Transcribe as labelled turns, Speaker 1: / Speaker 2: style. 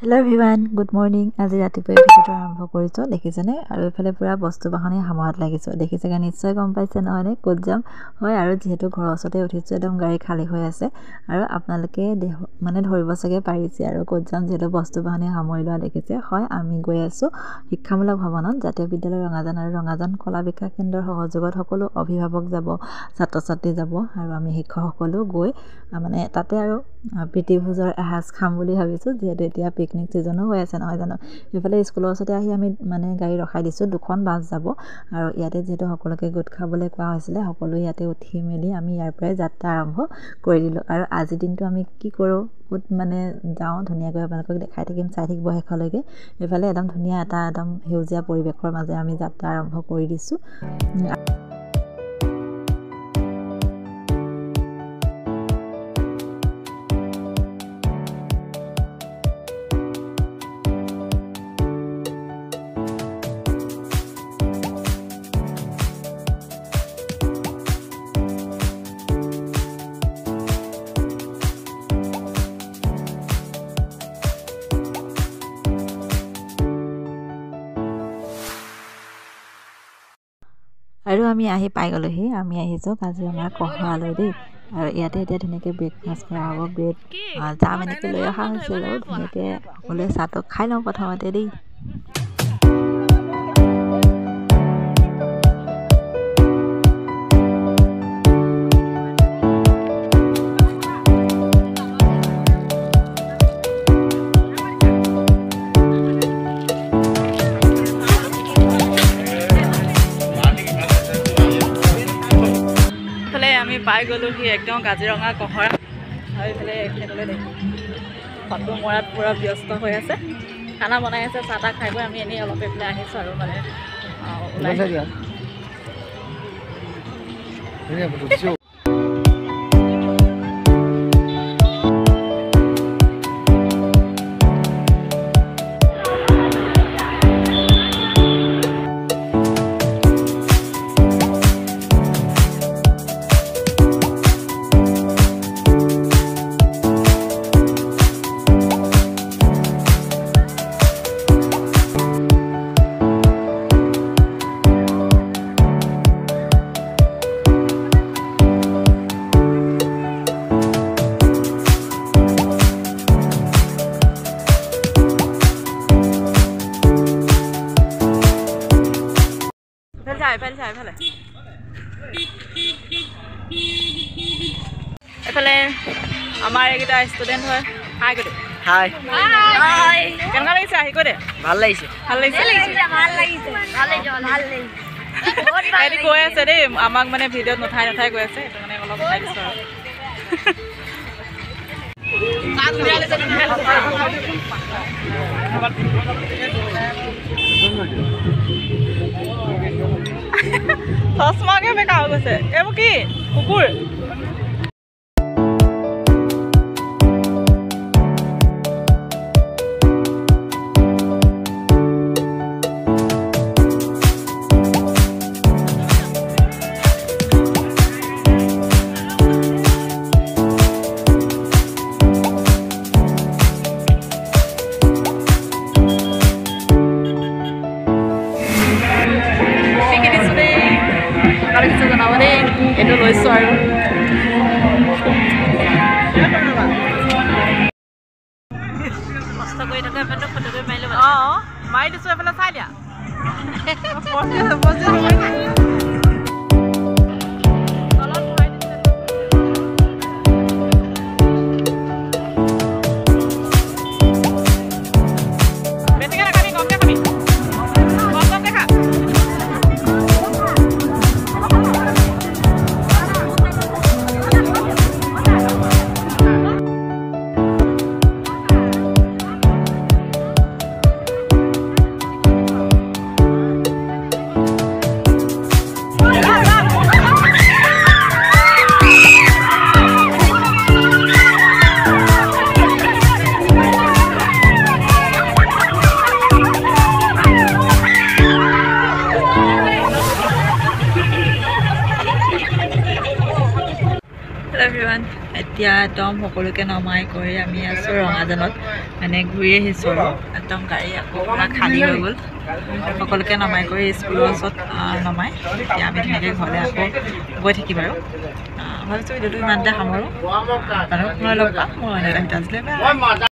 Speaker 1: Hello everyone, good morning. আজি ৰাতিপুৱা ভিডিওটো আৰম্ভ কৰিছো দেখিছেনে আৰু এফালে পুৰা বস্তু বাহনি হামত লাগিছো দেখিছেগে নিশ্চয় গম পাইছে নহয়নে ক'ত যাম হয় আৰু যেহেতু ঘৰৰ ওচৰতে উঠিছো একদম গাড়ী খালী হৈ আছে আৰু আপোনালোকে মানে ধৰিব চাগে পাৰিছে আৰু ক'ত যাম যেহেতু বস্তু বাহনি হামৰি লোৱা দেখিছে হয় আমি গৈ আছো শিক্ষামূলক ভৱনত জাতীয় বিদ্যালয় ৰঙাজান আৰু ৰঙাজান কলা বিকাশ কেন্দ্ৰৰ সহযোগত সকলো অভিভাৱক যাব ছাত্ৰ ছাত্ৰী যাব আৰু আমি শিক্ষকসকলো গৈ মানে তাতে আৰু পিটি ভোজৰ এসাজ খাম বুলি ভাবিছো যেহেতু এতিয়া পিকনিক সিজনো হৈ আছে নহয় জানো এফালে স্কুলৰ ওচৰতে আহি আমি মানে গাড়ী ৰখাই দিছো দুখন বাছ যাব আৰু ইয়াতে যেহেতু সকলোকে গোট খাবলৈ কোৱা হৈছিলে সকলো ইয়াতে উঠি মেলি আমি ইয়াৰ পৰাই যাত্ৰা আৰম্ভ কৰি দিলো আৰু আজি দিনটো আমি কি কৰো ক'ত মানে যাওঁ ধুনীয়াকৈ আপোনালোকক দেখাই থাকিম চাই থাকিব শেষলৈকে এফালে একদম ধুনীয়া এটা একদম সেউজীয়া পৰিৱেশৰ মাজে আমি যাত্ৰা আৰম্ভ কৰি দিছো আৰু আমি আহি পাই গলোহি আমি আহিছো কাজিৰঙাৰ কহৰালৈ দেই আৰু ইয়াতে এতিয়া ধুনীয়াকৈ ব্ৰেকফাষ্ট কৰা হ'ব ব্ৰেড জাম এনেকৈ লৈ অহা হৈছিল আৰু ধুনীয়াকৈ সকলোৱে চাহটো খাই লওঁ প্ৰথমতে দেই পাই গলোহি একদম কাজিৰঙা কহৰা আৰু এইফালে এখেতলৈ দেখি ফটো মৰাত পুৰা ব্যস্ত হৈ আছে খানা বনাই আছে চাহ তাহ খাই বৈ আমি এনেই অলপ এইফালে আহিছোঁ আৰু মানে ওলাই এফালে আমাৰ এইকেইটা ষ্টুডেণ্ট হয় হাই গৈ হাই কেনেকুৱা লাগিছে আহি কৈ দে ভাল লাগিছে এটি কৈ আছে দেই আমাক মানে ভিডিঅ'ত নুঠাই কৈ আছে সেইটো মানে অলপ উঠাই দিছোঁ আৰু চশমাকে বেকা হৈ গৈছে এইবোৰ কি কুকুৰ এইটো লৈছোঁ আৰু কষ্ট কৰি থকা এফালে ফটোকৈ মাৰি ল'ব অঁ মাৰি দিছোঁ এফালে চাই দিয়া এতিয়া একদম সকলোকে নমাই কৰি আমি আছোঁ ৰঙাজানত মানে ঘূৰি আহিছোঁ আৰু একদম গাড়ী আকৌ পুৰা খালী হৈ গ'ল সকলোকে নমাই কৰি স্কুলৰ ওচৰত নমাই এতিয়া আমি ধুনীয়াকৈ ঘৰলৈ আকৌ গৈ থাকিম আৰু ভাবিছোঁ ভিডিঅ'টো ইমানতে সামৰোঁ আপোনালোকক মই লগ পাম মই অন্য এটা ভিডিঅ' আছিলে